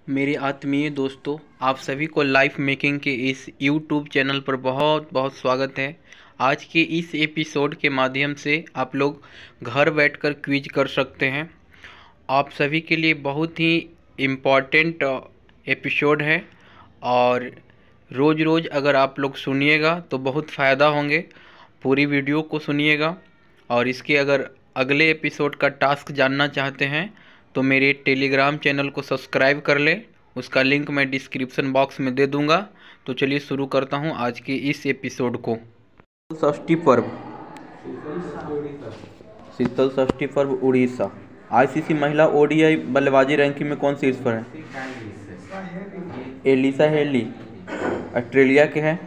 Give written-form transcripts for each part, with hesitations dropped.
मेरे आत्मीय दोस्तों, आप सभी को लाइफ मेकिंग के इस यूट्यूब चैनल पर बहुत बहुत स्वागत है। आज के इस एपिसोड के माध्यम से आप लोग घर बैठकर क्विज कर सकते हैं। आप सभी के लिए बहुत ही इम्पॉर्टेंट एपिसोड है और रोज़ रोज़ अगर आप लोग सुनिएगा तो बहुत फ़ायदा होंगे। पूरी वीडियो को सुनिएगा और इसके अगर अगले एपिसोड का टास्क जानना चाहते हैं तो मेरे टेलीग्राम चैनल को सब्सक्राइब कर लें। उसका लिंक मैं डिस्क्रिप्शन बॉक्स में दे दूंगा। तो चलिए शुरू करता हूं आज के इस एपिसोड को। षष्ठी पर्व। शीतल षष्ठी पर्व उड़ीसा। आईसीसी महिला ओडीआई बल्लेबाजी रैंकिंग में कौन शीर्ष पर है? एलिसा हेली ऑस्ट्रेलिया के हैं।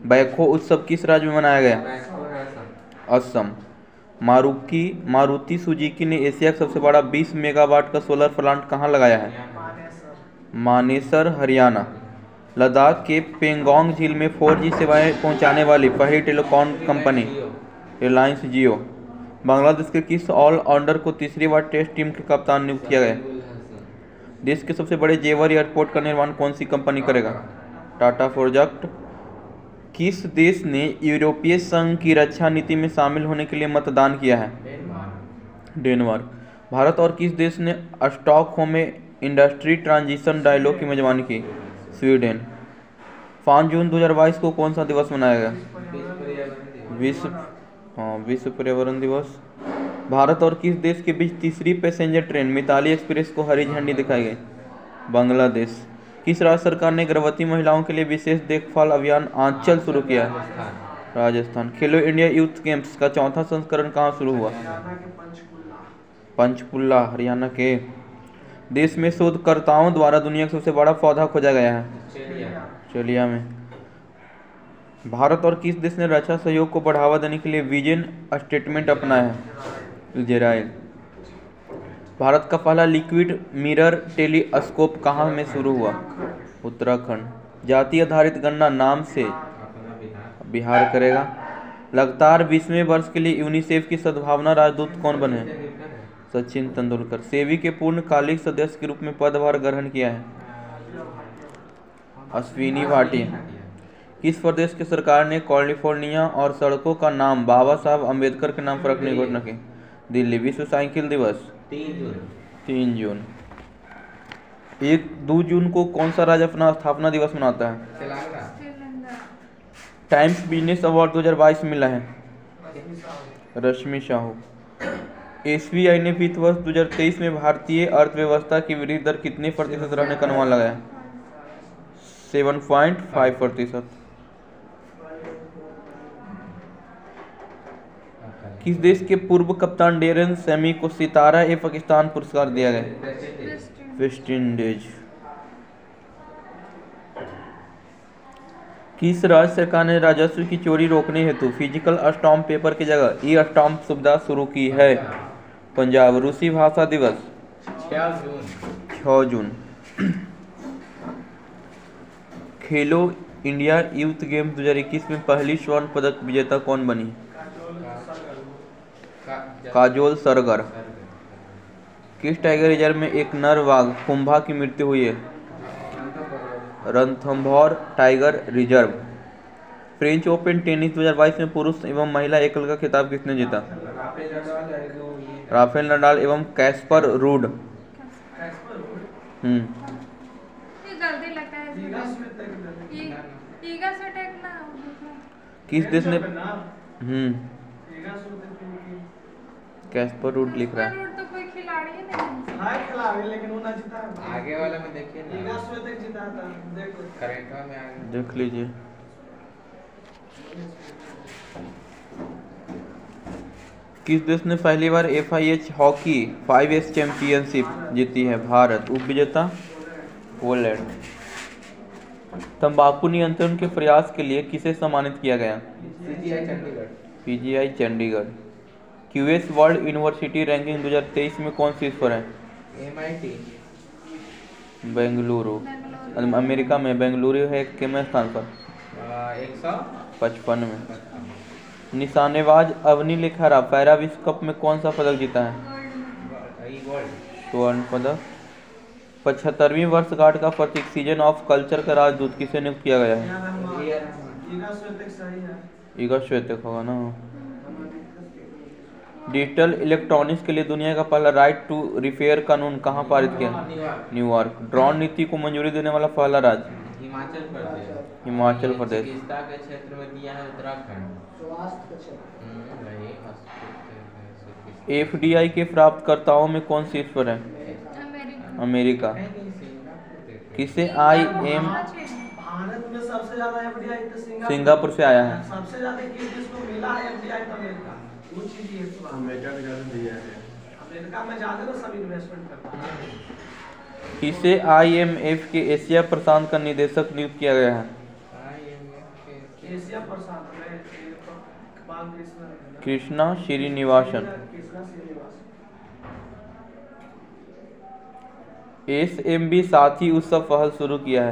बैखो उत्सव किस राज्य में मनाया गया? असम। मारुति सुजुकी ने एशिया का सबसे बड़ा 20 मेगावाट का सोलर प्लांट कहाँ लगाया है? मानेसर, हरियाणा। लद्दाख के पेंगोंग झील में 4G सेवाएं पहुंचाने वाली पहली टेलीकॉम कंपनी रिलायंस जियो। बांग्लादेश के किस ऑलराउंडर को तीसरी बार टेस्ट टीम के कप्तान नियुक्त किया गया? देश के सबसे बड़े जेवर एयरपोर्ट का निर्माण कौन सी कंपनी करेगा? टाटा प्रोजेक्ट। किस देश ने यूरोपीय संघ की रक्षा नीति में शामिल होने के लिए मतदान किया है? डेनमार्क। भारत और किस देश ने स्टॉकहोम में इंडस्ट्री ट्रांजिशन डायलॉग की मेजबानी की? स्वीडन। 5 जून 2022 को कौन सा दिवस मनाया गया? विश्व पर्यावरण दिवस। भारत और किस देश के बीच तीसरी पैसेंजर ट्रेन मिताली एक्सप्रेस को हरी झंडी दिखाई गई? बांग्लादेश। किस राज्य सरकार ने गर्भवती महिलाओं के लिए विशेष देखभाल अभियान आंचल शुरू किया है? राजस्थान। खेलो इंडिया यूथ गेम्स का चौथा संस्करण कहाँ शुरू हुआ? पंचकुला, हरियाणा के। देश में शोधकर्ताओं द्वारा दुनिया का सबसे बड़ा पौधा खोजा गया है? ऑस्ट्रेलिया में। भारत और किस देश ने रक्षा सहयोग को बढ़ावा देने के लिए विजन स्टेटमेंट अपनाया है? इजराइल। भारत का पहला लिक्विड मिरर टेलीस्कोप कहाँ में शुरू हुआ? उत्तराखंड। जाति आधारित गणना नाम से बिहार करेगा। लगातार 20वें वर्ष के लिए यूनिसेफ की सद्भावना राजदूत कौन बने? सचिन तेंदुलकर। सेबी के पूर्णकालिक सदस्य के रूप में पदभार ग्रहण किया है? अश्विनी भाटी। किस प्रदेश की सरकार ने कैलिफोर्निया और सड़कों का नाम बाबा साहब अम्बेडकर के नाम पर रखने की घोषणा की? दिल्ली। विश्व साइकिल दिवस 3 जून। 2 जून को कौन सा राज्य अपना स्थापना दिवस मनाता है? टाइम्स बिजनेस अवार्ड 2022 मिला है? रश्मि साहू। एसबीआई ने वित्त वर्ष 2023 में भारतीय अर्थव्यवस्था की वृद्धि दर कितने प्रतिशत रहने का अनुमान लगाया? 7.5%। किस देश के पूर्व कप्तान डेरेन सेमी को सितारा-ए-पाकिस्तान पुरस्कार दिया गया? West Indies. किस राज्य सरकार ने राजस्व की चोरी रोकने हेतु फिजिकल स्टाम्प पेपर की जगह ई स्टाम्प सुविधा शुरू की है? पंजाब। रूसी भाषा दिवस 6 जून। खेलो इंडिया यूथ गेम्स 2021 में पहली स्वर्ण पदक विजेता कौन बनी? काजोल सरगर। किस टाइगर रिजर्व में एक नर वाघ कुंभा की मृत्यु हुई है? Ranthambore tiger reserve. French open tennis 2022 में पुरुष एवं महिला एकल का खिताब किसने जीता? राफेल नडाल एवं कैस्पर रूड। किस देश ने कैस्पर रूड लिख रहा है? तो कोई खिलाड़ी नहीं, लेकिन वो ना जीता है। आगे वाला में देखिए ना, तक जीता था। देखो करेंटा में आगे देख लीजिए। किस देश ने पहली बार FIH हॉकी 5S चैंपियनशिप जीती है? भारत। उपविजेता पोलैंड। तंबाकू नियंत्रण के प्रयास के लिए किसे सम्मानित किया गया? PGI Chandigarh. QS world university ranking 2023 में कौन शीर्ष पर है? MIT बेंगलुरु। अमेरिका में बेंगलुरु है कितने स्थान पर? 155 में। निशानेबाज अवनी लेखारा पैरा विश्व कप में कौन सा पदक जीता है? स्वर्ण पदक। 75वीं वर्षगांठ का प्रतीक सीजन ऑफ कल्चर का राजदूत किसे नियुक्त किया गया है? ईगा श्वेतक सही है। ईगा श्वेतक होगा ना। डिजिटल इलेक्ट्रॉनिक्स के लिए दुनिया का पहला राइट टू रिपेयर कानून कहाँ पारित किया? न्यूयॉर्क। ड्रोन नीति को मंजूरी देने वाला पहला राज्य? हिमाचल प्रदेश। हिमाचल प्रदेश। चिकित्सा के क्षेत्र में दिया है उत्तराखंड। स्वास्थ्य के क्षेत्र वही एफडीआई के प्राप्तकर्ताओं में कौन शीर्ष पर है? अमेरिका। किसे IM भारत में सबसे ज्यादा एफडीआई तो सिंगापुर से आया है। सबसे ज्यादा जिसको मिला है एफडीआई तो अमेरिका। वो चीज ये है अमेरिका में ज्यादा दिया है। अमेरिका में ज्यादा ना सब इन्वेस्टमेंट करता है। किसे IMF के एशिया प्रशांत का निदेशक नियुक्त किया गया है? एशिया प्रशांत में कृष्णा श्रीनिवासन। SMB साथी उत्सव पहल शुरू किया है।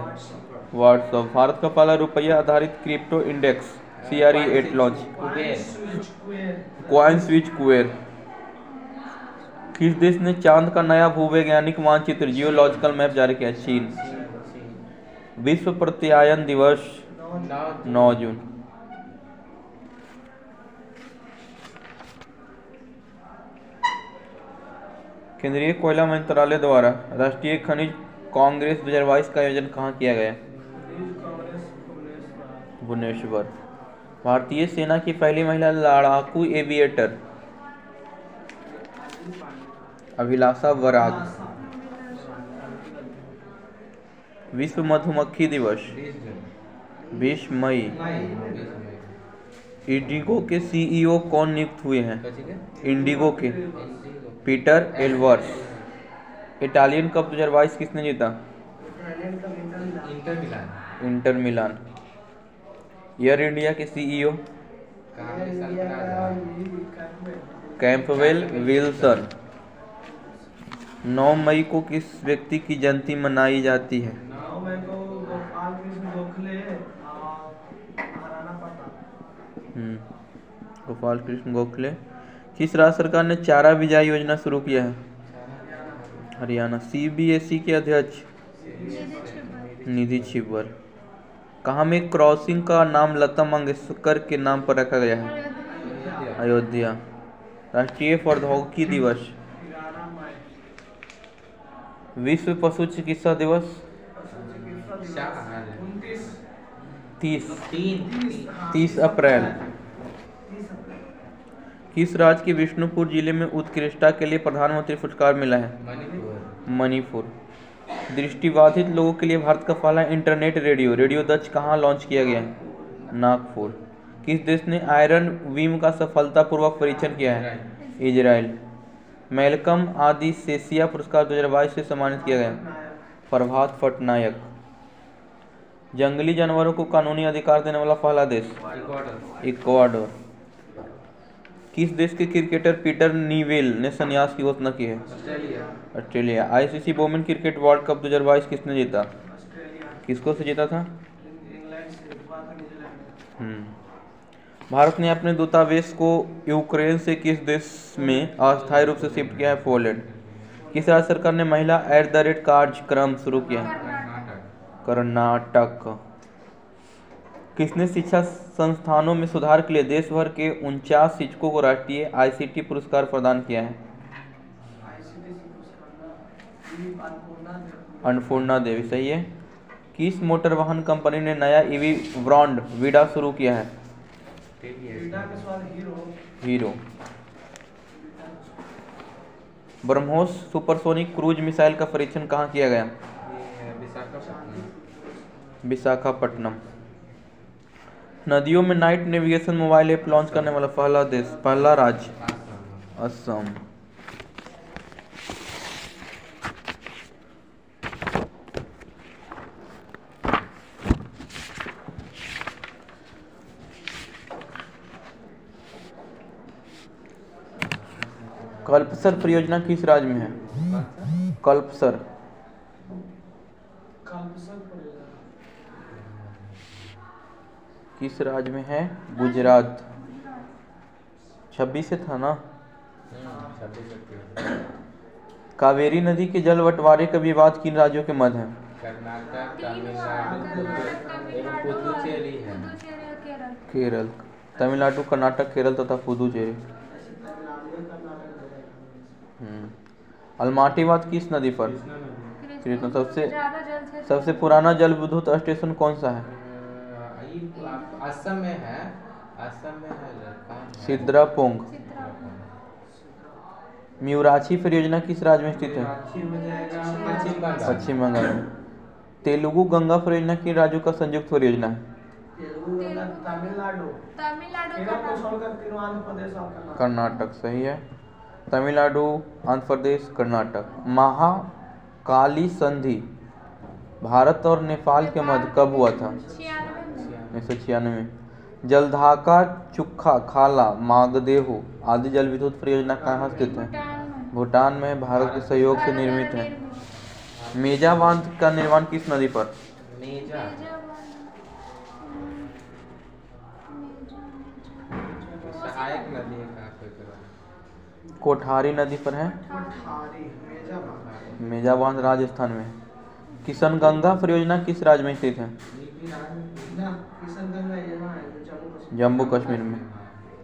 व्हाट्सएप। भारत का पहला रुपया आधारित crypto index CRE8 launch. Coin switch कुएर। किस देश ने चांद का नया भूवैज्ञानिक मानचित्र जियोलॉजिकल मैप जारी किया? चीन। विश्व प्रत्यायन दिवस 9 जून। केंद्रीय कोयला मंत्रालय द्वारा राष्ट्रीय खनिज कांग्रेस 2022 का आयोजन कहाँ किया गया? भुवनेश्वर। भारतीय सेना की पहली महिला लड़ाकू एविएटर? अभिलाषा बराक। विश्व मधुमक्खी दिवस 20 मई। इंडिगो के CEO कौन नियुक्त हुए हैं? इंडिगो के पीटर एल्वर्स। इटालियन कप 2022 किसने जीता? Inter Milan. एयर इंडिया के CEO? Campbell Wilson. 9 मई को किस व्यक्ति की जयंती मनाई जाती है? गोपाल कृष्ण गोखले। किस राज्य सरकार ने चारा बिजाई योजना शुरू किया है? हरियाणा। CBSE के अध्यक्ष? निधि छिब्बर। कहाँ में क्रॉसिंग का नाम लता मंगेशकर के नाम पर रखा गया है? अयोध्या। राष्ट्रीय प्रौद्योगिकी दिवस? विश्व पशु चिकित्सा दिवस? 30 अप्रैल। किस राज्य के बिष्णुपुर जिले में उत्कृष्टता के लिए प्रधानमंत्री पुरस्कार मिला है? मणिपुर। दृष्टिबाधित लोगों के लिए भारत का पहला इंटरनेट रेडियो दक्ष कहाँ लॉन्च किया गया है? नागपुर। किस देश ने आयरन वीम का सफलतापूर्वक परीक्षण किया है? इजराइल। मैल्कम आदि सेसिया पुरस्कार 2022 से सम्मानित किया गया? प्रभात पटनायक। जंगली जानवरों को कानूनी अधिकार देने वाला पहला देश? इक्वाडोर। किस देश के क्रिकेटर पीटर नीवेल ने संन्यास की घोषणा की है? Australia. ICC women cricket world cup 2022 किसने जीता? किसको से जीता था? भारत ने अपने दूतावास को यूक्रेन से किस देश में अस्थायी रूप से शिफ्ट किया है? पोलैंड। किस राज्य सरकार ने महिला @ कार्यक्रम शुरू किया? कर्नाटक। किसने शिक्षा संस्थानों में सुधार के लिए देश भर के 49 शिक्षकों को राष्ट्रीय ICT पुरस्कार प्रदान किया है? अन्नपूर्णा देवी। सही है। किस मोटर वाहन कंपनी ने नया EV ब्रांड विडा शुरू किया है? Hero. BrahMos supersonic cruise missile का परीक्षण कहाँ किया गया? विशाखापट्टनम। नदियों में night navigation mobile app launch करने वाला पहला राज्य? असम। कल्पसर परियोजना किस राज्य में है? कल्पसर। किस राज्य में है? गुजरात। 26 से था ना? कावेरी नदी के जल बंटवारे का विवाद किन राज्यों के मध्य है? कर्नाटक, तमिलनाडु एवं पुदुचेरी है। पुदुचेरी और केरल। केरल, तमिलनाडु, कर्नाटक, केरल तथा पुदुचेरी। अलमाटीबाद किस नदी पर? कृष्णा। ज्यादा जल से सबसे पुराना जल विद्युत स्टेशन कौन सा है? असम में है, असम में है सिद्रापोंग। म्यूराछी परियोजना किस राज्य में स्थित है? पश्चिम बंगाल। पश्चिम बंगाल में। तेलुगु गंगा परियोजना किन राज्यों का संयुक्त परियोजना है? तमिलनाडु, तमिलनाडु केरल को का छोड़कर तीनों आंध्र प्रदेश और कर्नाटक। कर्नाटक, सही है। तमिलनाडु, आंध्र प्रदेश, कर्नाटक। महाकाली संधि भारत और नेपाल के मध्य कब हुआ था? 1996 में। जलढाका, चुक्खा, खाला, मागदेहु आदि जल विद्युत परियोजना कहाँ स्थित है? भूटान में। भारत के सहयोग से निर्मित है। मेजा बांध का निर्माण किस नदी पर? मेजा सहायक नदी है कहाँ पे? कोठारी नदी पर है। कोठारी, मेजाबाद। मेजा बांध राजस्थान में है। किशनगंगा परियोजना किस राज्य में स्थित है? किशनगंगा यहाँ है, जम्मू कश्मीर। जम्मू कश्मीर में।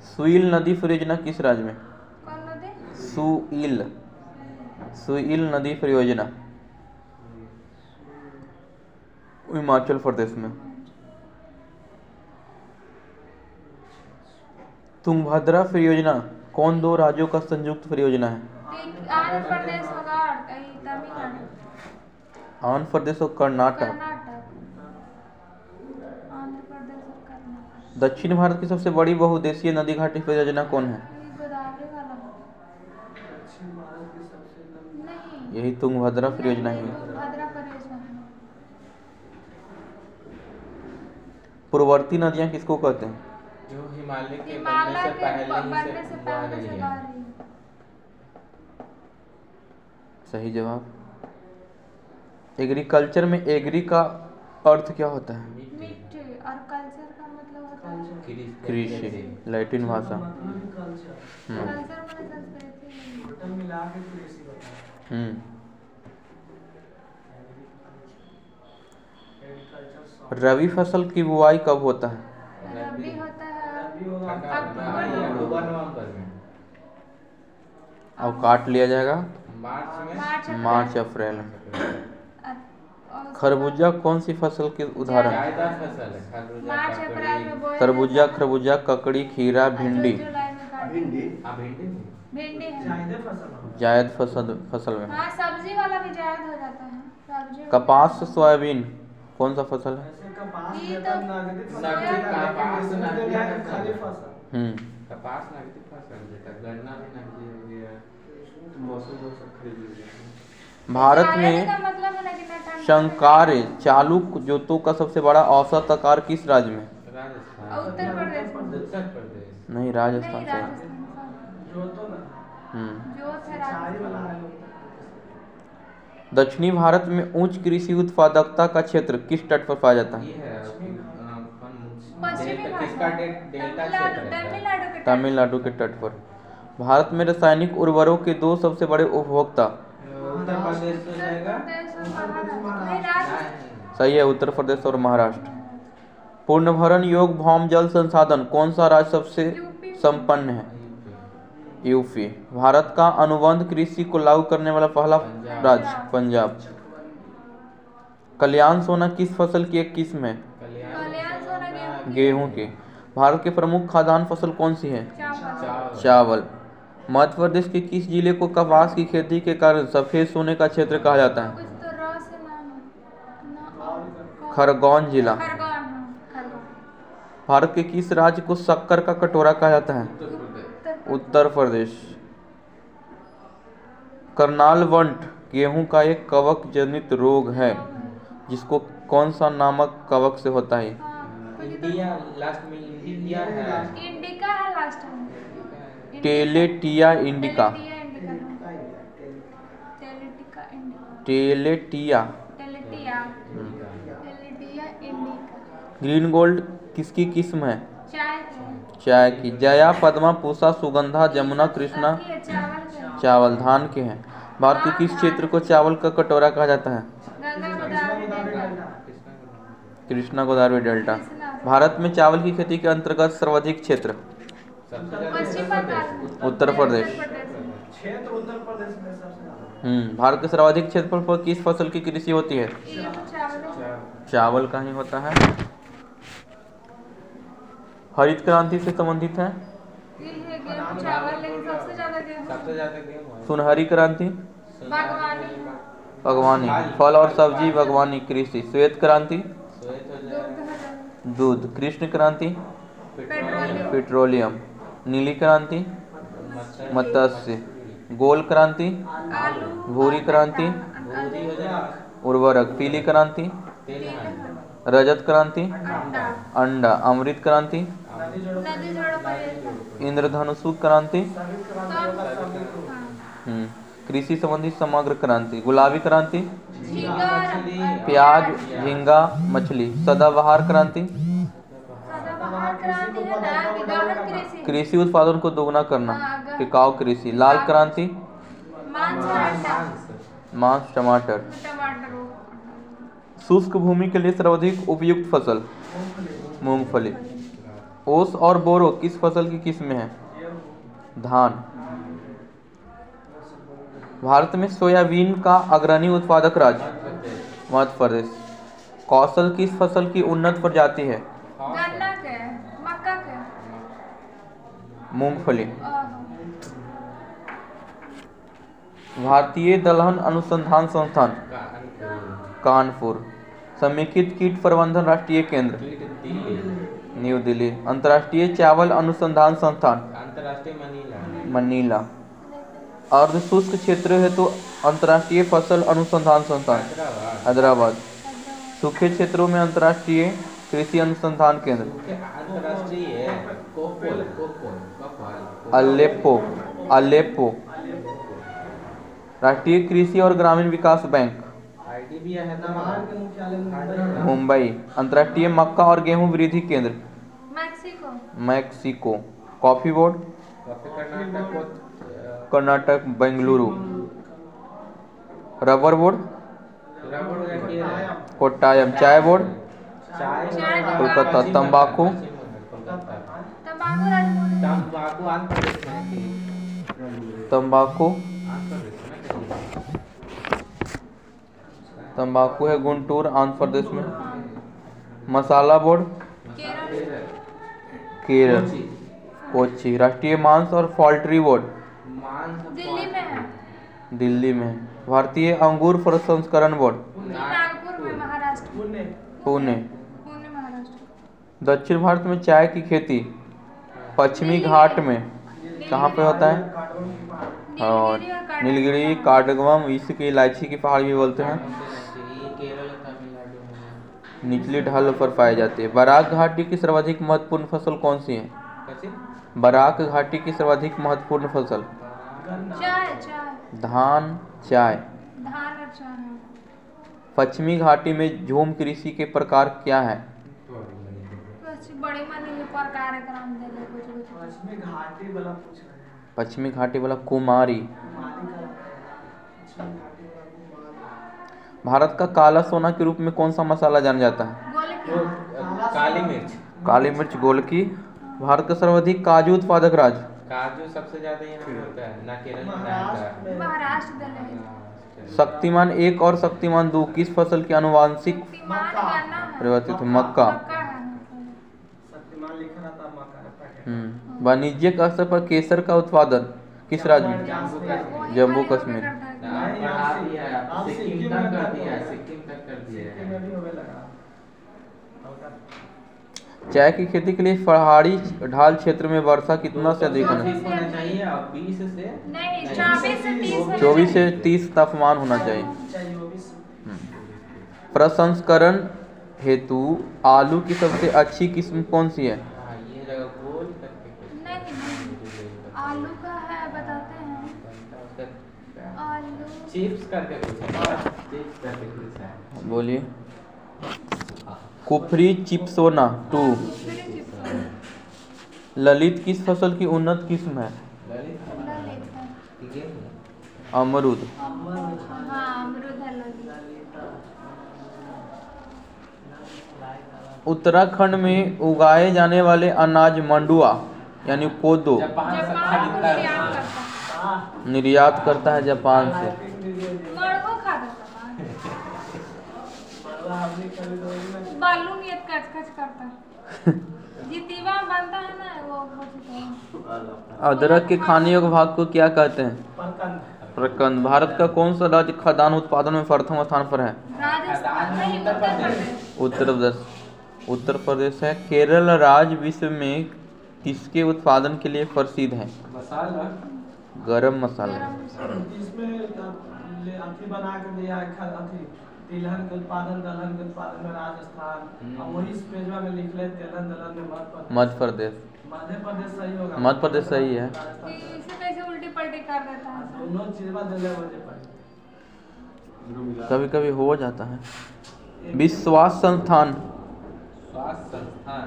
सुईल नदी परियोजना किस राज्य में? कौन नदी? सुईल, सुईल नदी परियोजना हिमाचल प्रदेश में। तुंगभद्रा परियोजना कौन दो राज्यों का संयुक्त परियोजना है? आंध्र प्रदेश होगा और कहीं तमिलनाडु। आंध्र प्रदेश और कर्नाटक। कर्नाटक, आंध्र प्रदेश और कर्नाटक। दक्षिण भारत की सबसे बड़ी बहुउद्देशीय नदी घाटी परियोजना कौन है? ये गोदावरी वाला दक्षिण भारत की सबसे लंबी नहीं, यही तुंगभद्रा परियोजना है। तुंगभद्रा परियोजना है। पूर्ववर्ती नदियां किसको कहते हैं? जो हिमालय के बनने हिमालय से के पहले बनने ही से से बह पहले रही से है। बह रही है। सही जवाब। एग्रीकल्चर में एग्री का अर्थ क्या होता है? मिट्टी और कल्चर का मतलब होता है कृषि, लैटिन भाषा। मतलब कल्चर, कल्चर में संस्कृति। टोटल मिला के कृषि होता है। एग्रीकल्चर। रबी फसल की बुआई कब होता है? रबी होता है रबी होगा अक्टूबर नवंबर में। अब काट लिया जाएगा मार्च में। मार्च अप्रैल में। और खरबूजा कौन सी फसल के उदाहरण है? जायदा फसल है, खरबूजा, मार्च अप्रैल में ककड़ी। बोया तरबूजा, खरबूजा, ककड़ी, खीरा, भिंडी। जुलाई में काटे। भिंडी भिंडी है। जायदे फसल होगा। जायद फसल में। हाँ, सब्जी वाला भी जायद हो जाता है। सब्जी में- कपास, सोयाबीन कौन सा फसल है? ऐसे कपास ये ज्यादा तो नगदी फसल नगदी है, कपास लेकिन इसमें नगदी क्या है, फसल खाली है। फसल। कपास नगदी फसल देता है, गन्ना भी नगदी हो गया। मौसम वो सब खरीद लीजिए। भारत जायद में का मतलब है ना कि ना ठंड- शंकार्य चालू जोतों का सबसे बड़ा औसत आकार किस राज्य में? राजस्थान, उत्तर प्रदेश में। उत्तर प्रदेश। नहीं, राजस्थान नहीं, से। राजस्थान जो तो ना जोत है चाय राजस्थान। वाला है। दक्षिणी भारत में उच्च कृषि उत्पादकता का क्षेत्र किस तट पर पाया जाता ये है? है पश्चिमी डेल्टा- घाट किसका डेल्टा क्षेत्र है? तमिलनाडु के तट। तमिलनाडु के तट पर। भारत में रासायनिक उर्वरकों के दो सबसे बड़े उपभोक्ता। उत्तर प्रदेश तो जाएगा। प्रदेश और महाराष्ट्र। नहीं, राजस्थान। सही है, उत्तर प्रदेश और महाराष्ट्र। पूर्णभरण योग भौम जल संसाधन कौन सा राज्य सबसे यूपी। संपन्न है? यूपी। भारत का अनुबंध कृषि को लागू करने वाला पहला राज्य पंजाब। कल्याण सोना किस फसल की एक किस्म है? कल्याण सोना गेहूं। गेहूं की। भारत की प्रमुख खाद्यान्न फसल कौन सी है? चावल। चावल। मध्य प्रदेश के किस जिले को कपास की खेती के कारण सफेद सोने का क्षेत्र कहा जाता है? कुछ तो र से नाम है। ना- खरगोन जिला। खरगोन, हाँ, खरगोन। भारत के किस राज्य को शक्कर का कटोरा कहा जाता है? उत्तर प्रदेश। करनाल वंट गेहूं का एक कवक जनित रोग है जिसको कौन सा नामक कवक से होता है? हाँ, इंडिया लास्ट में इंडिया है। इंडिका है लास्ट में। टेलेटिया इंडिका। टेलेटिया इंडिका, हाँ। टेलेटिका इंडिका। टेलेटिया। टेलेटिया। टेलेटिया इंडिका। ग्रीन गोल्ड किसकी किस्म है? चाय की। चाय की। जया, पद्मा, पूसा, सुगंधा, जमुना, कृष्णा ये चावल के। चावल धान के हैं। भारत के किस क्षेत्र को चावल का कटोरा कहा जाता है? गंगा गोदावरी डेल्टा। कृष्णा गोदावरी डेल्टा। भारत में चावल की खेती के अंतर्गत सर्वाधिक क्षेत्र? पश्चिम बंगाल। उत्तर प्रदेश। क्षेत्र उत्तर प्रदेश में सबसे ज्यादा। भारत के सर्वाधिक क्षेत्रफल पर किस फसल की कृषि होती है? ये तो चावल है। चावल का ही होता है। हरित क्रांति से संबंधित है? ये है गेहूं चावल, लेकिन सबसे ज्यादा गेहूं। सुनहरी क्रांति? बागवानी। बागवानी। फल और सब्जी, बागवानी, कृषि। श्वेत क्रांति? दुग्ध। दूध। कृष्ण क्रांति? पेट्रोलियम। पेट्रोलियम। नीली क्रांति? मत्स्य। गोल क्रांति? आलू। भूरी क्रांति? उर्वरक। पीली क्रांति? रजत क्रांति? अंडा। अंडा। अमृत क्रांति? नदी जोड़ो परियोजना। इंद्रधनुषु क्रांति? हाँ। कृषि संबंधी समग्र क्रांति। गुलाबी क्रांति? झींगा। प्याज, झींगा, मछली। सदाबहार क्रांति? सदाबहार क्रांति है ना कि गहन कृषि। कृषि उत्पादन को दोगुना करना। हाँ, टिकाऊ कृषि। लाल क्रांति? मांस और अंडा। मांस, टमाटर। टमाटर। शुष्क भूमि के लिए सर्वाधिक उपयुक्त फसल? मूंगफली। ओस और बोरो किस फसल की किस्म है? धान। भारत में सोयाबीन का अग्रणी उत्पादक राज्य? मध्य प्रदेश। कौशल किस फसल की उन्नत प्रजाति है? गन्ना के, मक्का के। मूंगफली। भारतीय दलहन अनुसंधान संस्थान? कानपुर। समेकित कीट प्रबंधन राष्ट्रीय केंद्र? न्यू दिल्ली। अंतर्राष्ट्रीय चावल अनुसंधान संस्थान? मनीला। अर्ध शुष्क क्षेत्र है तो अंतर्राष्ट्रीय फसल अनुसंधान संस्थान? हैदराबाद। सूखे क्षेत्रों में अंतर्राष्ट्रीय कृषि अनुसंधान केंद्र? अलेप्पो। राष्ट्रीय कृषि और ग्रामीण विकास बैंक? मुंबई। अंतर्राष्ट्रीय मक्का और गेहूं वृद्धि केंद्र? Mexico. Coffee board? Karnataka, Bengaluru. Rubber board? Kottayam. चाय बोर्ड? कोलकाता। तंबाकू? तंबाकू है गुंटूर, आंध्र प्रदेश में। मसाला बोर्ड? केरल। कोच्चि। राष्ट्रीय मांस और पोल्ट्री बोर्ड? दिल्ली में है। भारतीय अंगूर प्रसंस्करण बोर्ड? नागपुर में, महाराष्ट्र। पुणे। महाराष्ट्र। दक्षिण भारत में चाय की खेती पश्चिमी घाट में कहाँ पे होता है? और नीलगिरी, कार्डमम, इसकी इलायची की पहाड़ भी बोलते हैं। निचली ढाल पर पाई जाती है। बराक घाटी की सर्वाधिक महत्वपूर्ण फसल कौन सी है? बराक घाटी की सर्वाधिक महत्वपूर्ण फसल? धान, चाय। पश्चिमी घाटी में झूम कृषि के प्रकार क्या है? पश्चिमी घाटी वाला कुमारी। भारत का काला सोना के रूप में कौन सा मसाला जाना जाता है? काली मिर्च। काली मिर्च, गोलकी। भारत का सर्वाधिक काजू उत्पादक राज्य? काजू सबसे ज्यादा यहाँ पे होता है ना, केरल में, महाराष्ट्र। शक्तिमान 1 और शक्तिमान 2 किस फसल की आनुवांशिक परिवर्तित है? मक्का। वाणिज्यिक स्तर पर केसर का उत्पादन किस राज्य में? जम्मू कश्मीर। चाय की खेती के लिए पहाड़ी ढाल क्षेत्र में वर्षा कितना से अधिक होना चाहिए? 24 से 30 तापमान होना चाहिए। प्रसंस्करण हेतु आलू की सबसे अच्छी किस्म कौन सी है? आलू का है, बताते हैं। आलू चिप्स करके बोलिए। कुफरी चिप्सोना 2। ललित किस फसल की उन्नत किस्म है? अमरूद। उत्तराखंड में उगाए जाने वाले अनाज मंडुआ यानी कोदो जापान से जापान को खरीदता निर्यात है। करता है। निर्यात करता है जापान से। मड़को खाता था बालू नियत कच कच करता है। जितीवा बनता है ना वो चीज़ है। अदरक के खाने योग्य भाग को क्या कहते हैं? प्रकंद। भारत का कौन सा राज्य खाद्यान्न उत्पादन में प्रथम स्थान पर है? राजस्थान नहीं, उत्तर प्रदेश। उत्तर प्रदेश। उत्तर प्रदेश है। केरल राज्य विश्व में किसके उत्पादन के लिए प्रसिद्ध है? मसाला गरम मसाला। इसमें अथी बना के दिया है अथी तिलहन के उत्पादन दलहन के उत्पादन में राजस्थान और वही इस पेजवा में लिख ले तिलहन दलहन में मध्य प्रदेश। मध्य प्रदेश सही होगा। मध्य प्रदेश सही है। कि इसे कैसे उल्टी पलटी कर देता है। दोनों चीजवा दिले वजह पर कभी कभी हो जाता है। विश्व स्वास्थ्य संस्थान, स्वास्थ्य संस्थान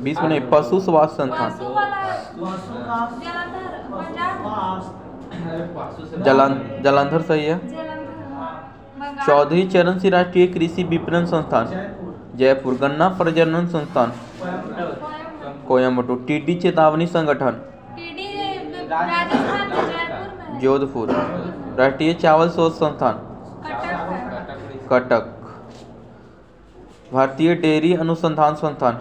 विश्व नहीं पशु स्वास्थ्य संस्थान, पशु वाला पशु का जलंधर पंजाब स्वास्थ्य जालंधर सही है। जलंधर बंगाल। चौधरी चरण सिंह राष्ट्रीय कृषि विपणन संस्थान, जयपुर जयपुर। गन्ना प्रजनन संस्थान, कोयम्बटूर। टीडी चेतावनी संगठन, टीडी राजस्थान में जयपुर में है। जोधपुर। राष्ट्रीय चावल शोध संस्थान, कटक है। कटक। भारतीय डेयरी अनुसंधान संस्थान,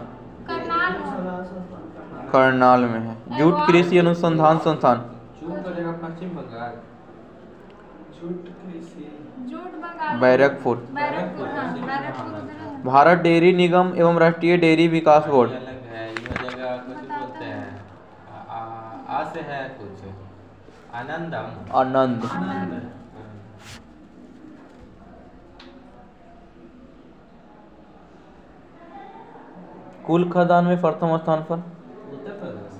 करनाल है। करनाल में है। जूट कृषि अनुसंधान संस्थान, चूक करेगा पश्चिम बंगाल। झूठ कृषि जूट बंगाल। बैरकपुर। बैरकपुर हाँ, बैरकपुर उधर है। भारत डेयरी निगम एवं राष्ट्रीय डेयरी विकास बोर्ड, अलग है, ये जगह कुछ बोलते हैं आ से है कुछ आनंदम। आनंद। कुल खदान में प्रथम स्थान पर, उत्तर प्रदेश।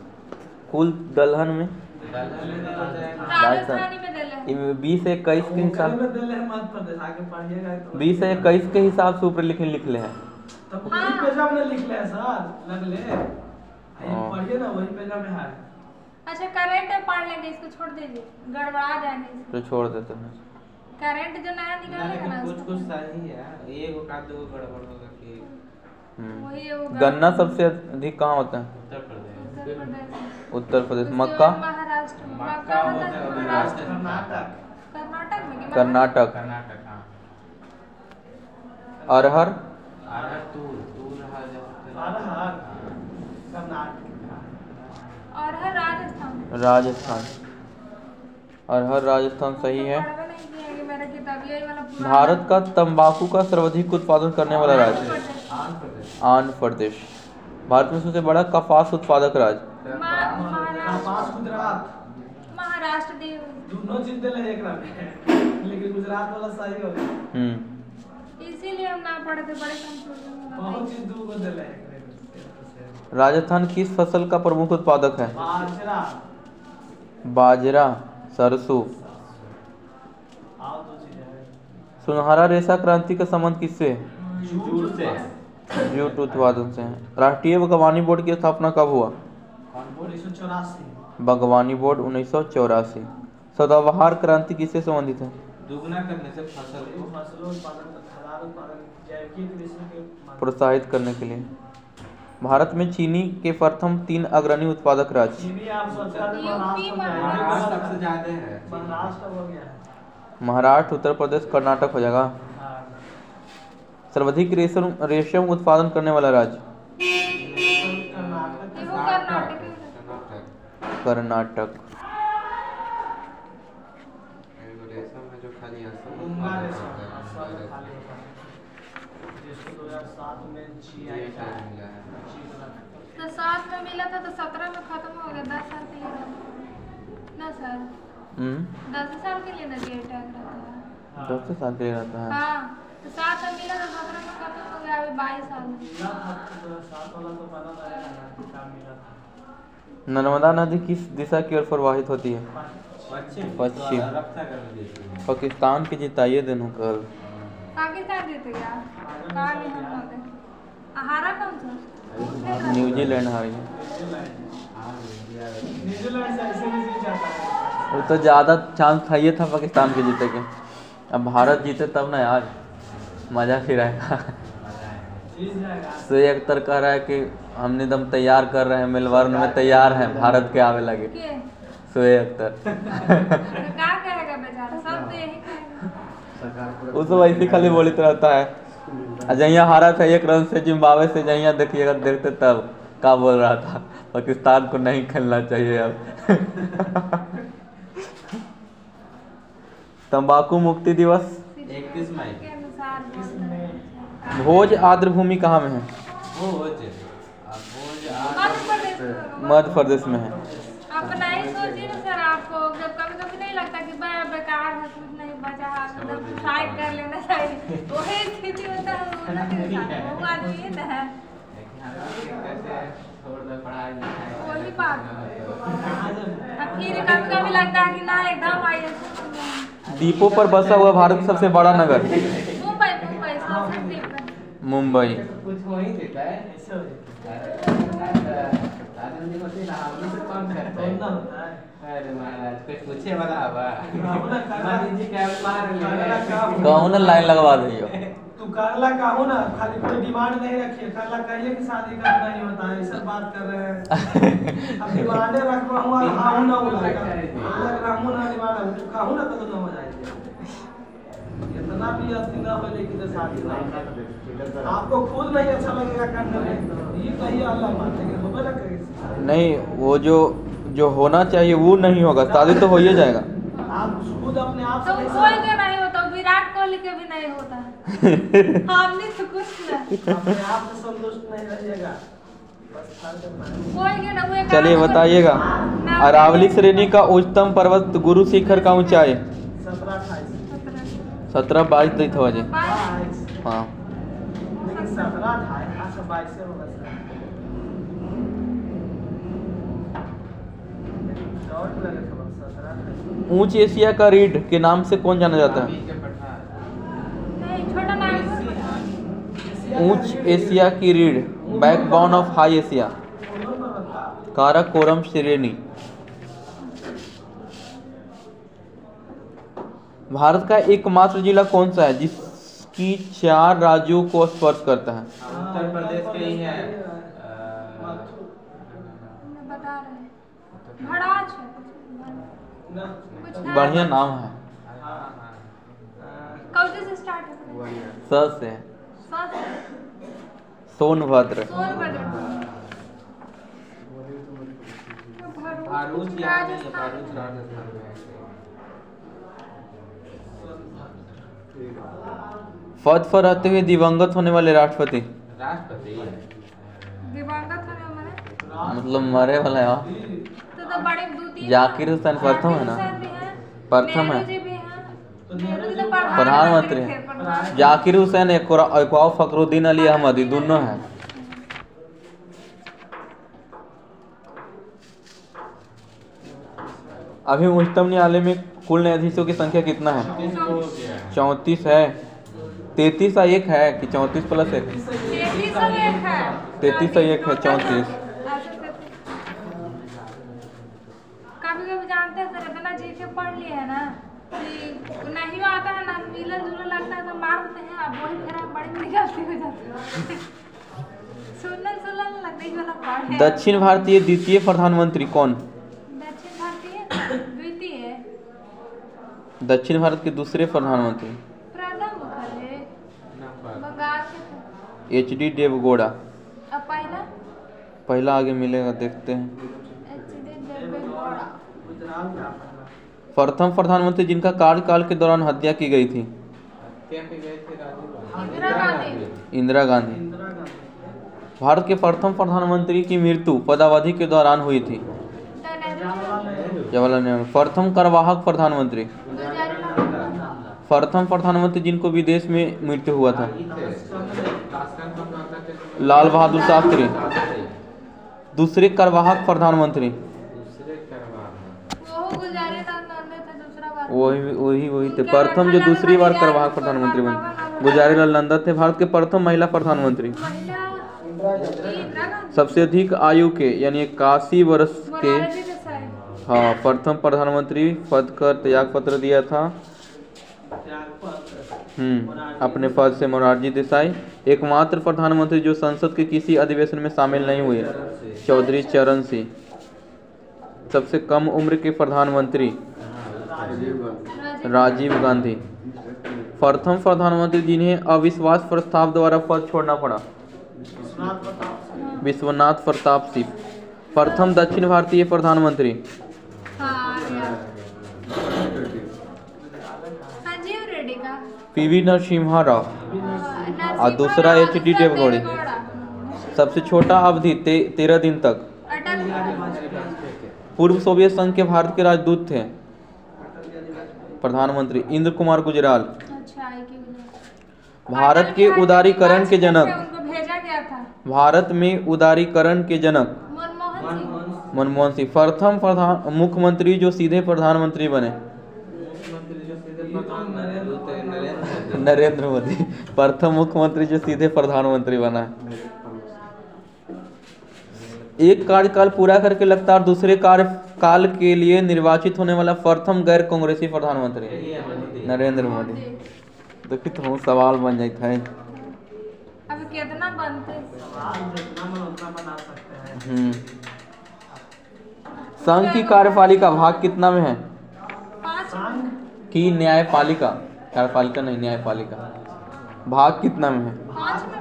कुल दलहन में राजस्थानी में दिल्ली है। 20 से 21 के हिसाब, में दिले मध्य प्रदेश आगे पढ़िएगा तो 20 से 21 के हिसाब से ऊपर लिख ले हैं। तो वही पेजा में लिख ले सर लगले पढ़िए ना वही पेजा में है। अच्छा करंट पढ़ लेंगे, इसको छोड़ दीजिए, गड़बड़ा जाएंगे इसको। तो छोड़ देते हैं। करंट जो नया निकालेगा ना कुछ उसको कुछ सही है, एक का दो गड़बड़ होगा कि वही है वो गन्ना सबसे अधिक कहाँ होता है? उत्तर प्रदेश। उत्तर प्रदेश। उत्तर प्रदेश। उसके मक्का, बाद महाराष्ट्र। मक्का मक्का होता होता है है महाराष्ट्र। महाराष्ट्र। कर्नाटक कर्नाटक में कि कर्नाटक। कर्नाटक हाँ। अरहर, अरहर तूर रहा अरहर कर्नाटक और है राजस्थान। राजस्थान। अरहर राजस्थान सही है। पढ़वे नहीं किया कि मेरा किताब यही वाला पूरा। भारत का तंबाकू का सर्वाधिक उत्पादन करने वाला राज्य, आंध्र प्रदेश। आंध्र प्रदेश। भारत में सबसे बड़ा कपास उत्पादक राज्य, कपास गुजरात महाराष्ट्र दी। दोनों चीज दिले एक में लेकिन गुजरात वाला सही हो गया। इसीलिए हम ना पढ़े थे, बड़े कंफ्यूजन में बहुत चीज दो को दिले राजस्थान किस फसल का प्रमुख उत्पादक है? बाजरा बाजरा, सरसों। और दो चीजें है सुनहरा रेशा क्रांति का संबंध किससे है? जूट से। जूट उत्पादन से है। राष्ट्रीय बागवानी बोर्ड की स्थापना कब हुआ? 1984 बागवानी बोर्ड 1984। सदाबहार क्रांति किससे संबंधित है? दुगना करने से फसल को फसलों उत्पादन खाद्यान्न उत्पादन जैविक कृषि के प्रोत्साहित करने के लिए। भारत में चीनी के प्रथम 3 अग्रणी उत्पादक राज्य, चीनी आप सोच रहे थे यूपी, महाराष्ट्र सबसे ज्यादा है। महाराष्ट्र हो गया है। महाराष्ट्र, उत्तर प्रदेश, कर्नाटक हो जाएगा। हाँ। सर्वाधिक रेशम उत्पादन करने वाला राज्य, कर्नाटक ये वो कर्नाटक है। कर्नाटक। रेशम में जो खाली गंगा रेशम असम खाली होता है जिसको 2007 में जीआई मिला है। तो 7 में मिला था तो 17 में खत्म हो गया। 10 साल के लिए रहता ना सर, 10 साल के लिए ना जीआई टैग रहता है। 10 साल के लिए रहता है। हाँ तो 7 में मिला तो 17 में खत्म हो गया, अभी 22 साल में। मिला था तो 2007 वाला तो बना रहेगा ना काम मिला था। नर्मदा नदी किस दिशा की ओर प्रवाहित होती है? पश्चिम। रफ्तागर में देती है। पाकिस्तान की जिताइए देनू कल। पाकिस्तान जीते यार, कहा नहीं हम होते। हारा कौन सा? न्यूजीलैंड हार गया। न्यूजीलैंड से ऐसे भी जीत जाता है। वो तो ज़्यादा चांस था, ये था पाकिस्तान के जीते के। अब भारत जीते तब ना यार, मज़ा फिर आएगा। जीत जाएगा। शोएब अख्तर कह रहा है कि हमने दम तैयार कर रहे हैं, मेलबर्न में तैयार हैं भारत के आवे लगे। के शोएब अख्तर क्या कहेगा बेचारा, सब तो यही कहेगा। वो तो ऐसे खाली बोलित रहता है। जहिया हारा था 1 रन से जिम्बाब्वे से, जहिया देखिएगा देखते तब क्या बोल रहा था, पाकिस्तान को नहीं खेलना चाहिए अब। तंबाकू मुक्ति दिवस 31 मई। के अनुसार बोलते हैं। भोज आर्द्रभूमि कहाँ में है? मध्य प्रदेश में। मध्य प्रदेश में है। अपना ही सोचिए ना सर, आपको जब कभी कभी नहीं लगता कि बेकार है, कुछ नहीं बचा है, मतलब सुसाइड कर लेना चाहिए, वही स्थिति होता है वो आदमी है ना, वही बात। अब फिर कभी कभी लगता है कि ना एकदम आइए। द्वीपों पर बसा हुआ भारत का सबसे बड़ा नगर? मुंबई, मुंबई सबसे द्वीप है। मुंबई। कुछ हो ही देता है। ऐसे हो जाता राजन जी को सीधा हमने से कौन करता है। है? कौन होता है? अरे महाराज कुछ पूछे वाला हवा। कहूँ ना करला, मान लीजिए क्या मार करला ले। का- कहूँ ना लाइन लगवा दियो। तू करला कहूँ ना, खाली कोई डिमांड नहीं रखिए, करला कहिए कि शादी करना ही होता है, ये सब बात कर रहे हैं। अब डिमांडे रख रहा हूँ, हाँ ना बोला रहूँ ना डिमांड, तू कहूँ ना कदम हो जाएगी। इतना भी अति ना हो लेकिन तो शादी नहीं। आपको खुद नहीं अच्छा लगेगा करने में, ये कहिए अल्लाह बात, लेकिन होगा ना करेगी। नहीं, वो जो होना चाहिए वो नहीं होगा, शादी तो हो ही जाएगा। आप खुद अपने आप तो से कोई के नहीं होता, विराट कोहली के भी नहीं होता। हमने तो कुछ नहीं, अपने आप से संतुष्ट नहीं रहिएगा, बस हर करना है। कोई के ना हुए। चलिए बताइएगा, अरावली श्रेणी का उच्चतम पर्वत गुरु शिखर का ऊंचाई? 17-28 17-22 दैत हो जी। 22 हाँ। लेकिन 17-28 22 से होगा सर। डाउट लगे थोड़ा 17-28। ऊंच एशिया का रीढ़ के नाम से कौन जाना जाता है? नहीं, छोटा नाम है। ऊंच एशिया की रीढ़, backbone of high Asia, Karakoram श्रेणी। भारत का एकमात्र जिला कौन सा है जिसकी 4 राज्यों को स्पर्श करता है? उत्तर प्रदेश के ही है। बता रहे हैं, भड़ाच है कुछ है। बढ़िया नाम है। कौजे से स्टार्ट है? स से। सोनभद्र। सोनभद्र। भरूच याद नहीं है, भरूच राजस्थान में है। पद पर रहते हुए दिवंगत होने वाले राष्ट्रपति? दिवंगत होने वाले मतलब मरे वाला है। तो बड़े 2-3 जाकिर हुसैन प्रथम है ना? प्रथम है। नेहरू जी भी हैं। नेहरू जी तो प्रधानमंत्री थे, प्रधानमंत्री। जाकिर हुसैन एक और फखरुद्दीन अली अहमद, ये दोनों हैं। अभी उच्चतम न्यायालय में कुल न्यायाधीशों की संख्या कितना है? 34 है। 33 का 1 है कि 34 + 1? 33 और 1 है। 33 का 1 है, 34। कभी कभी जानते हैं सर, इतना जी के पढ़ लिए है ना कि नहीं आता है ना, मिलन जुलन लगता है तो मार देते हैं, अब वही फिर बड़ी बड़ी गलती हो जाती है। सुनने लगता है वाला पढ़ है। दक्षिण भारतीय द्वितीय प्रधानमंत्री कौन? दक्षिण भारतीय द्वितीय। दक्षिण भारत के दूसरे प्रधानमंत्री? प्रणब मुखर्जी, बंगाल के थे। HD देवगौड़ा। अब पहला पहला आगे मिलेगा, देखते हैं। HD देवगौड़ा। गुजरात का पहला। प्रथम प्रधानमंत्री जिनका कार्यकाल के दौरान हत्या की गई थी? इंदिरा गांधी। इंदिरा गांधी। इंदिरा गांधी। भारत के प्रथम प्रधानमंत्री की मृत्यु पदावधि के दौरान हुई थी? जवाहरलाल नेहरू। जवाहरलाल नेहरू। प्रथम कार्यवाहक प्रधानमंत्री? प्रथम प्रधानमंत्री जिनको विदेश में मृत्यु हुआ था? लाल बहादुर शास्त्री। दूसरे कार्यवाहक प्रधानमंत्री? वही थे। प्रथम जो दूसरी बार कार्यवाहक प्रधानमंत्री बने, गुलजारीलाल नंदा थे। भारत के प्रथम महिला प्रधानमंत्री? सबसे अधिक आयु के यानी 81 वर्ष के, हाँ, प्रथम प्रधानमंत्री पद का त्यागपत्र दिया था। त्यागपत्र। अपने पद से मोरारजी देसाई। एकमात्र प्रधानमंत्री जो संसद के किसी अधिवेशन में शामिल नहीं हुए, चौधरी चरण सिंह। सबसे कम उम्र के प्रधानमंत्री, राजीव गांधी। प्रथम प्रधानमंत्री जिन्हें अविश्वास प्रस्ताव द्वारा पद छोड़ना पड़ा, विश्वनाथ प्रताप सिंह। प्रथम दक्षिण भारतीय प्रधानमंत्री, संजीव रेड्डी का, पीवी नरसिम्हा राव। और दूसरा एच.डी. देवगौड़ा। सबसे छोटा अवधि 13 दिन तक। पूर्व सोवियत संघ के भारत के राजदूत थे, प्रधानमंत्री इंद्र कुमार गुजराल। भारत के उदारीकरण के जनक, उनको भेजा गया था। भारत में उदारीकरण के जनक मनमोहन सिंह। प्रथम मुख्यमंत्री जो सीधे प्रधानमंत्री बने, नरेंद्र मोदी। प्रथम मुख्यमंत्री जो सीधे प्रधानमंत्री बना है। एक कार्यकाल पूरा करके लगातार दूसरे कार्यकाल के लिए निर्वाचित होने वाला प्रथम गैर कांग्रेसी प्रधानमंत्री, नरेंद्र मोदी। देखिए तो सवाल बन जाता है। अब कितना बनते संघ की कार्यपालिका भाग कितना में है? 5 की न्यायपालिका, कार्यपालिका नहीं न्यायपालिका, भाग कितना में है? 5 में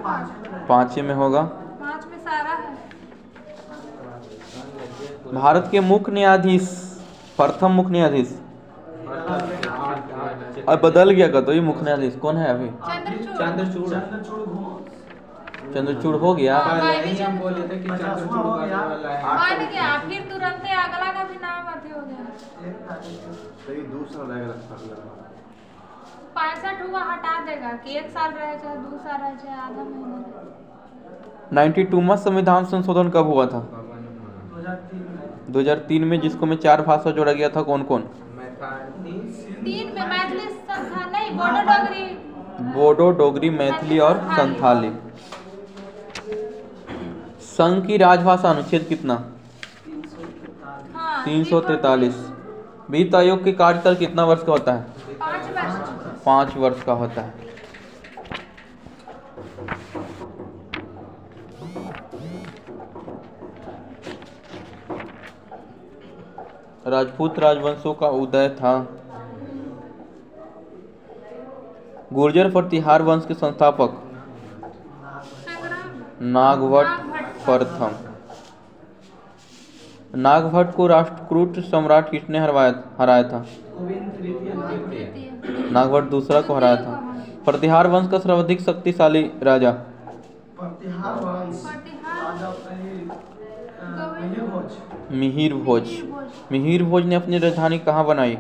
5 में होगा। 5 में सारा है। भारत के मुख्य न्यायाधीश, प्रथम मुख्य न्यायाधीश, अब बदल गया का तो ये मुख्य न्यायाधीश कौन है अभी? चंद्रचूड़ हो गया। हम बोले थे कि चंद्रचूड़ बन गया, फिर तुरंत अगला का भी नाम अथी हो गया। दूसरा रहेगा। 65 हुआ हटा देगा कि 1 साल रहे चाहे 2 साल रहे चाहे आधा महीना। 92वां संविधान संशोधन कब हुआ था? 2003 में, जिसको में 4 भाषा जोड़ा गया था। कौन कौन? 3 में मैथिली संथा नहीं, बोडो डोगरी, बोडो डोगरी, मैथिली और संथाली। संघ की राजभाषा अनुच्छेद कितना? 343। वित्त आयोग के कार्यकाल कितना वर्ष का होता है? 5 वर्ष। 5 वर्ष का होता है। राजपूत राजवंशों का उदय था। गुर्जर प्रतिहार वंश के संस्थापक, नागभट्ट प्रथम। नागभट्ट को राष्ट्रकूट सम्राट किसने हराया था? नागभट्ट दूसरा को हराया था। प्रतिहार वंश का सर्वाधिक शक्तिशाली राजा, मिहिर भोज। मिहिर भोज ने अपनी राजधानी कहाँ बनाई?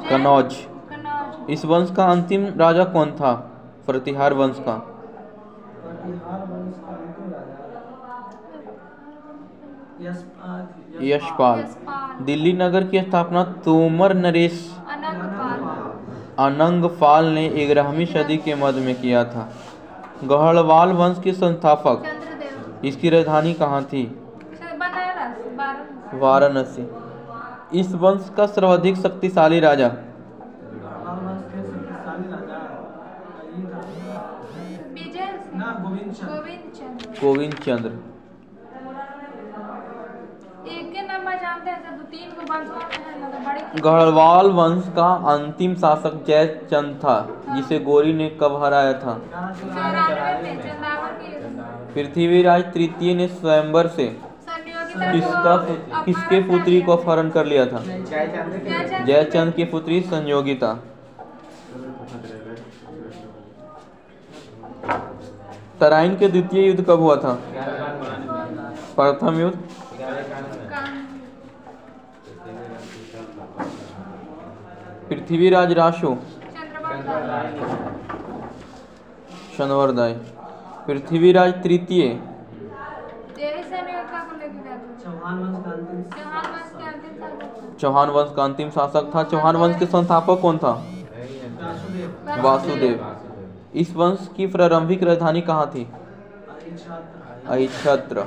कनौज। इस वंश का अंतिम राजा कौन था? प्रतिहार वंश का यशपाल। दिल्ली नगर की स्थापना तोमर नरेश अनंगपाल ने 11वीं सदी के मध्य में किया था। गढ़वाल वंश के संस्थापक, इसकी राजधानी कहाँ थी? वाराणसी। इस वंश का सर्वाधिक शक्तिशाली राजा, गोविंद चंद्र। गढ़वाल वंश का अंतिम शासक जयचंद था, जिसे गोरी ने कब हराया था? पृथ्वीराज तृतीय ने स्वयंवर से किसके पुत्री को अपहरण कर लिया था? जयचंद की पुत्री संयोगिता। तराइन के द्वितीय युद्ध कब हुआ था? प्रथम युद्ध। पृथ्वीराज राशो चंद्रवरदाय। पृथ्वीराज तृतीय चौहान वंश का अंतिम शासक था। चौहान वंश के संस्थापक कौन था? वासुदेव। इस वंश की प्रारंभिक राजधानी कहाँ थी? अहिच्छत्र।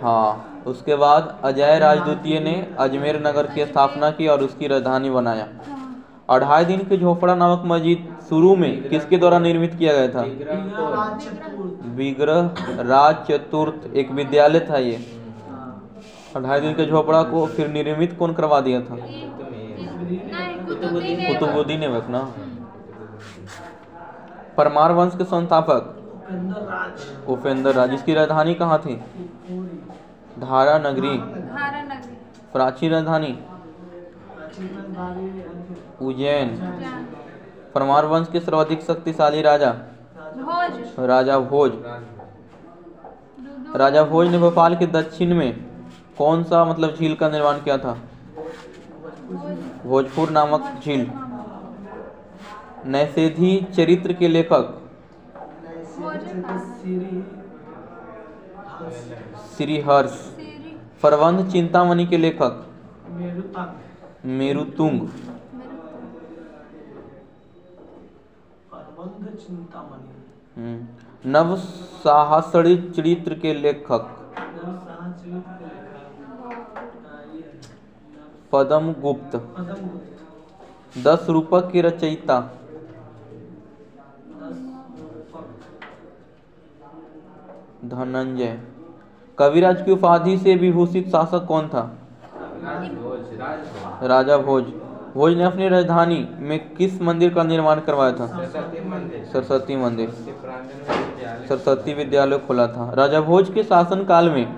हाँ, उसके बाद अजय राजद्वितीय ने अजमेर नगर की स्थापना की और उसकी राजधानी बनाया। हाँ। 2.5 दिन की झोपड़ा नामक मस्जिद शुरू में किसके द्वारा निर्मित किया गया था? राज चतुर्थ। विग्रह राज चतुर्थ एक विद्यालय था ये। 2.5 दिन के झोपड़ा को फिर निर्मित कौन करवा दिया था? नहीं, कुतुबुद्दीन ऐबक ना। परमार वंश के संस्थापक उपेंद्र राज। उपेंद्र राज। इसकी राजधानी कहाँ थी? धारा नगरी। धारा नगरी। प्राचीन राजधानी उज्जैन। जान। परमार वंश के सर्वाधिक शक्तिशाली राजा भोज। राजा भोज। राजा भोज ने भोपाल के दक्षिण में कौन सा मतलब झील का निर्माण किया था? भोजपुर नामक झील। नैषधि चरित्र के लेखक श्रीहर्ष। सीरी। प्रबंध चिंतामणि के लेखक मेरुतुंग। प्रबंध चिंतामणि। नव साहसरी चरित्र के लेखक पद्म गुप्त। 10 रूपक के रचयिता धनंजय। कविराज की उपाधि से विभूषित शासक कौन था? राजा भोज। भोज ने अपनी राजधानी में किस मंदिर का निर्माण करवाया था? सरस्वती मंदिर। सरस्वती विद्यालय खोला था। राजा भोज के शासन काल में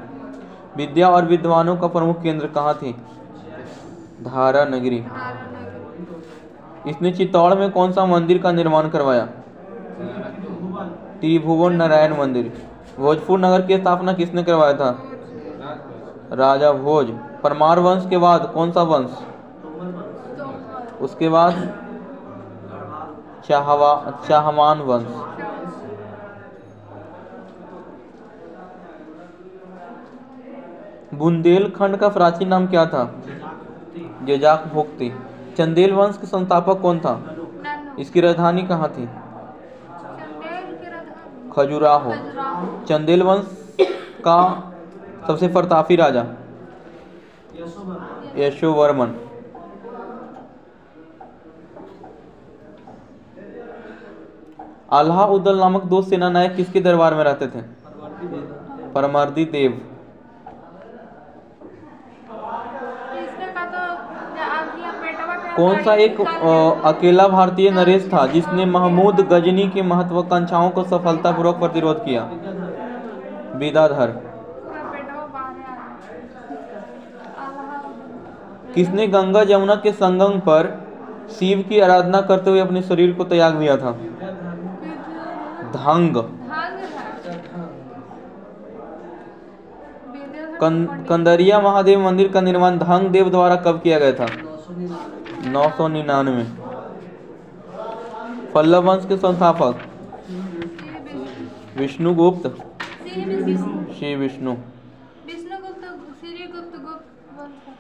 विद्या और विद्वानों का प्रमुख केंद्र कहाँ थी? धारा नगरी। इसने चित्तौड़ में कौन सा मंदिर का निर्माण करवाया? त्रिभुवन नारायण मंदिर। भोजपुर नगर की स्थापना किसने करवाया था? राजा भोज। परमार वंश के बाद कौन सा वंश? उसके बाद चाहमान वंश। बुंदेलखंड का प्राचीन नाम क्या था? जेजाक भोक्ति। चंदेल वंश के संस्थापक कौन था? इसकी राजधानी कहाँ थी? खजुराहो। चंदेल वंश का सबसे प्रतापी राजा यशोवर्मन। अल्लाह उदल नामक 2 सेनानायक किसके दरबार में रहते थे? परमर्दी देव। कौन सा एक अकेला भारतीय नरेश था जिसने महमूद गजनी की महत्वाकांक्षाओं को सफलतापूर्वक प्रतिरोध किया? विदाधर। किसने गंगा जमुना के संगम पर शिव की आराधना करते हुए अपने शरीर को त्याग दिया था? धंग। कंदरिया महादेव मंदिर का निर्माण धंग देव द्वारा कब किया गया था? 999। पल्लव वंश के संस्थापक विष्णुगुप्त। श्री विष्णु।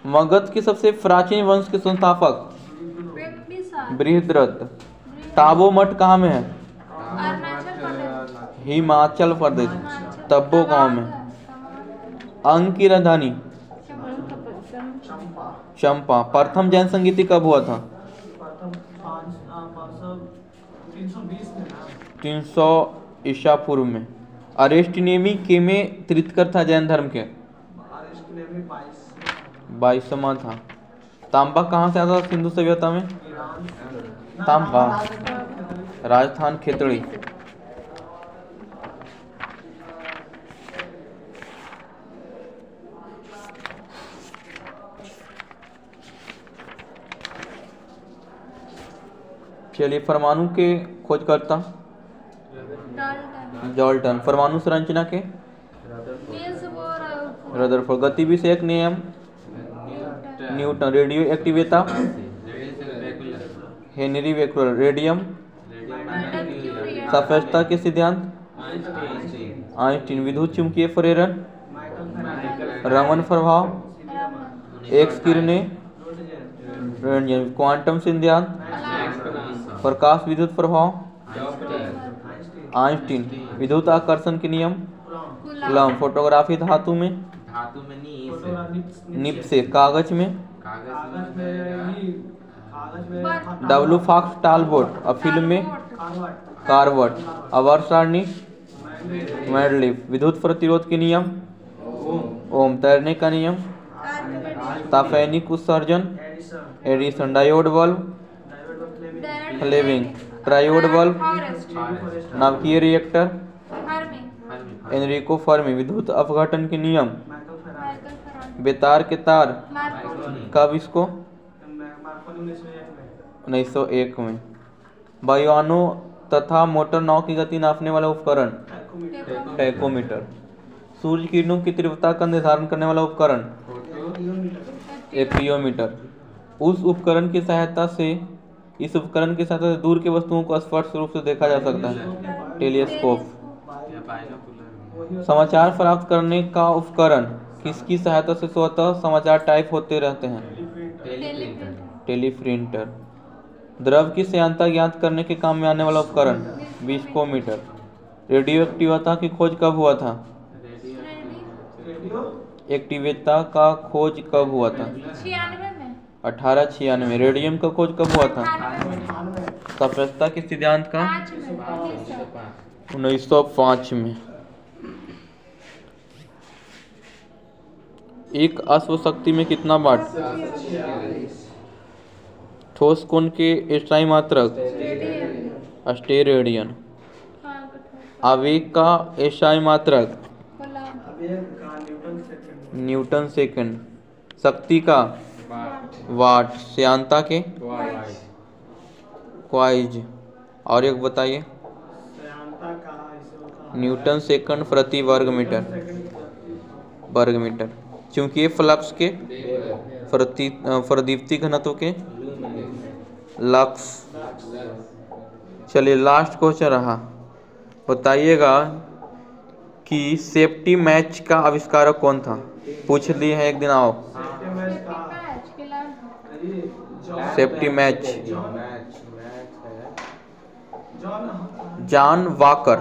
मगध के सबसे प्राचीन वंश के संस्थापक बृहद्रथ। ताबो मठ कहाँ में है? हिमाचल प्रदेश, तब्बो गांव में। अंग की राजधानी चंपा। प्रथम जैन संगीति कब हुआ था? 300 ईसा पूर्व में। अरेस्टिनेमी के में तीर्थकर था जैन धर्म के? 22वां था। तांबा कहाँ से आता था सिंधु सभ्यता में? तांबा राजस्थान खेतड़ी। चलिए, परमाणु के खोजकर्ता डाल्टन। परमाणु संरचना के रदरफोर्ड। गति विषयक नियम Newton. Radioactivity Henri Becquerel. Radium. सापेक्षता के सिद्धांत आइंस्टीन। विद्युत चुंबकीय प्रेरण रमन प्रभाव एक्स किरणें क्वांटम सिद्धांत प्रकाश विद्युत प्रभाव आइंस्टीन। विद्युत आकर्षण के नियम कूलॉम। फोटोग्राफी धातु में धातु में नी से फोटो निप से। कागज में कागज कागज में में जाएगा ही कागज में पर- डब्लू फॉक्स टालबोट। और फिल्म में कारवाट कारवट। अवर सारणी मैंडेट मैडलिफ। विद्युत प्रतिरोध के नियम ओम। तैरने का नियम ताफेनिक उत्सर्जन Edison Edison. Diode bulb diode of Fleming Fleming. Triode bulb Forest नाभिकीय रिएक्टर फर्मी एनरिको फर्मी। विद्युत अपघटन के नियम माइकल फेराडे माइकल फेराडे बेतार के तार मार्कोनी कब इसको मार्कोनी 1901 में 1901 में। वायुयानों तथा मोटर नाव की गति नापने वाला उपकरण टैकोमीटर टैकोमीटर। सूर्य किरणों की तीव्रता का निर्धारण करने वाला उपकरण एपियोमीटर। इस उपकरण की सहायता से दूर की वस्तुओं को स्पष्ट रूप से देखा जा सकता है टेलीस्कोप। या बाइनोकुलर समाचार प्राप्त करने का उपकरण किसकी सहायता से स्वतः समाचार टाइप होते रहते हैं टेलीप्रिंटर टेलीप्रिंटर। द्रव की श्यानता ज्ञात करने के काम में आने वाला उपकरण विस्कोमीटर। रेडियो एक्टिवता की खोज कब हुआ था रेडियो रेडियो एक्टिवता का खोज कब हुआ था 96 में 1896। रेडियम का खोज कब हुआ था 98 में 98 सापेक्षता के सिद्धांत का 5 में 1905 में। एक अश्व शक्ति में कितना वाट ठोस कोण के स्थायी मात्रक स्टेरेडियन। आवेग का स्थायी मात्रक अब ये का न्यूटन सेकंड न्यूटन सेकंड। शक्ति का वाट। श्यानता के क्वाइज। और एक बताइए श्यानता का इसे होता है न्यूटन सेकंड प्रति वर्ग मीटर वर्ग मीटर। चूंकि फ्लक्स के प्रदीप्ति घनत्व के लक्स। चलिए लास्ट क्वेश्चन रहा। बताइएगा कि सेफ्टी मैच का आविष्कारक कौन था। पूछ लिए हैं एक दिन आओ। सेफ्टी मैच का मैच के लाभ ये John safety match match match है जॉन जॉन वॉकर